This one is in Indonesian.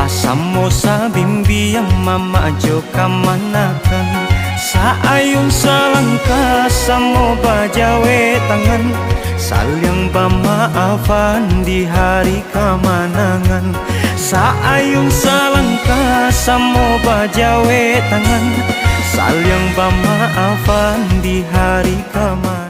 Asamo sa bimbiyang mama jo kamanakan. Saayong salangka samo bajawe tangan. Salyang pamaafan di hari kemenangan. Saayong salangka samo bajawe tangan. Salyang pamaafan di hari kemenangan.